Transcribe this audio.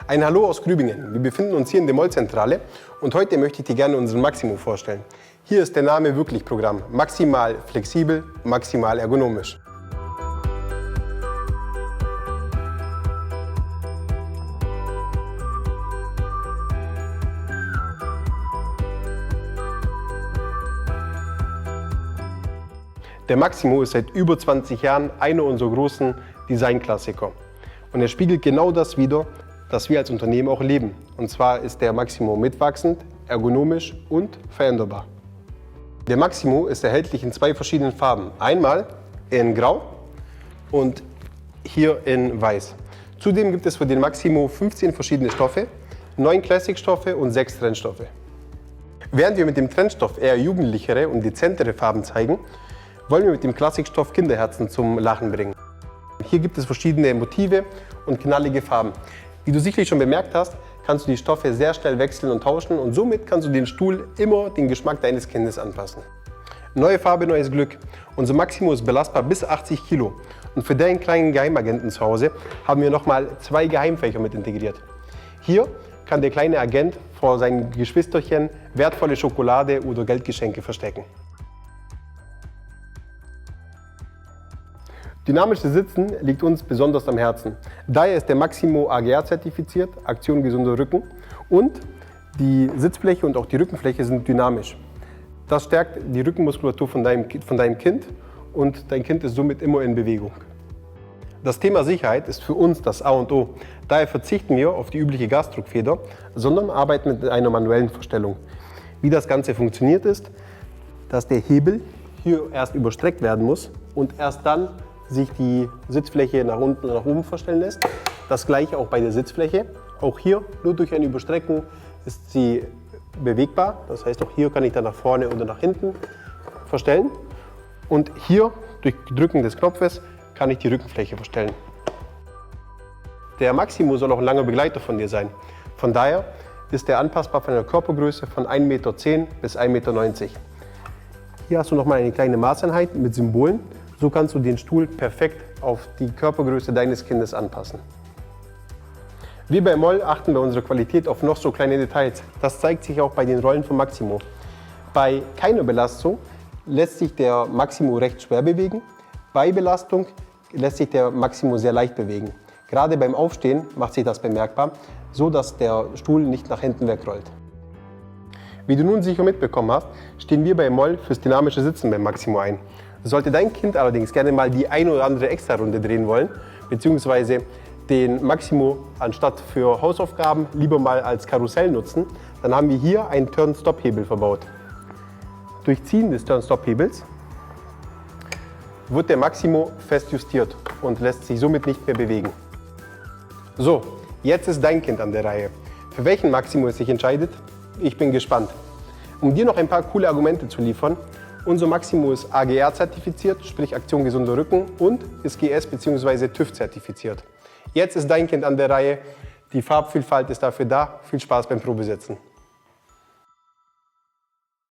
Ein Hallo aus Grübingen. Wir befinden uns hier in der Mollzentrale und heute möchte ich dir gerne unseren Maximo vorstellen. Hier ist der Name wirklich Programm. Maximal flexibel, maximal ergonomisch. Der Maximo ist seit über 20 Jahren einer unserer großen Designklassiker. Und er spiegelt genau das wider, das wir als Unternehmen auch leben. Und zwar ist der Maximo mitwachsend, ergonomisch und veränderbar. Der Maximo ist erhältlich in zwei verschiedenen Farben. Einmal in Grau und hier in Weiß. Zudem gibt es für den Maximo 15 verschiedene Stoffe, 9 Classic-Stoffe und 6 Trendstoffe. Während wir mit dem Trendstoff eher jugendlichere und dezentere Farben zeigen, wollen wir mit dem Klassikstoff Kinderherzen zum Lachen bringen. Hier gibt es verschiedene Motive und knallige Farben. Wie du sicherlich schon bemerkt hast, kannst du die Stoffe sehr schnell wechseln und tauschen und somit kannst du den Stuhl immer den Geschmack deines Kindes anpassen. Neue Farbe, neues Glück. Unser Maximo ist belastbar bis 80 Kilo. Und für deinen kleinen Geheimagenten zu Hause haben wir nochmal 2 Geheimfächer mit integriert. Hier kann der kleine Agent vor seinen Geschwisterchen wertvolle Schokolade oder Geldgeschenke verstecken. Dynamisches Sitzen liegt uns besonders am Herzen. Daher ist der Maximo AGR zertifiziert, Aktion gesunder Rücken, und die Sitzfläche und auch die Rückenfläche sind dynamisch. Das stärkt die Rückenmuskulatur von deinem Kind und dein Kind ist somit immer in Bewegung. Das Thema Sicherheit ist für uns das A und O. Daher verzichten wir auf die übliche Gasdruckfeder, sondern arbeiten mit einer manuellen Verstellung. Wie das Ganze funktioniert ist, dass der Hebel hier erst überstreckt werden muss und erst dann sich die Sitzfläche nach unten und nach oben verstellen lässt. Das gleiche auch bei der Sitzfläche. Auch hier, nur durch ein Überstrecken ist sie bewegbar. Das heißt, auch hier kann ich dann nach vorne oder nach hinten verstellen. Und hier, durch Drücken des Knopfes, kann ich die Rückenfläche verstellen. Der Maximo soll auch ein langer Begleiter von dir sein. Von daher ist er anpassbar von einer Körpergröße von 1,10 Meter bis 1,90 Meter. Hier hast du nochmal eine kleine Maßeinheit mit Symbolen. So kannst du den Stuhl perfekt auf die Körpergröße deines Kindes anpassen. Wir bei Moll achten bei unserer Qualität auf noch so kleine Details. Das zeigt sich auch bei den Rollen vom Maximo. Bei keiner Belastung lässt sich der Maximo recht schwer bewegen. Bei Belastung lässt sich der Maximo sehr leicht bewegen. Gerade beim Aufstehen macht sich das bemerkbar, so dass der Stuhl nicht nach hinten wegrollt. Wie du nun sicher mitbekommen hast, stehen wir bei Moll fürs dynamische Sitzen beim Maximo ein. Sollte dein Kind allerdings gerne mal die eine oder andere Extra-Runde drehen wollen, beziehungsweise den Maximo anstatt für Hausaufgaben lieber mal als Karussell nutzen, dann haben wir hier einen Turn-Stop-Hebel verbaut. Durch Ziehen des Turn-Stop-Hebels wird der Maximo fest justiert und lässt sich somit nicht mehr bewegen. So, jetzt ist dein Kind an der Reihe. Für welchen Maximo es sich entscheidet? Ich bin gespannt. Um dir noch ein paar coole Argumente zu liefern: Unser Maximo ist AGR zertifiziert, sprich Aktion gesunder Rücken, und ist GS bzw. TÜV zertifiziert. Jetzt ist dein Kind an der Reihe. Die Farbvielfalt ist dafür da. Viel Spaß beim Probesitzen.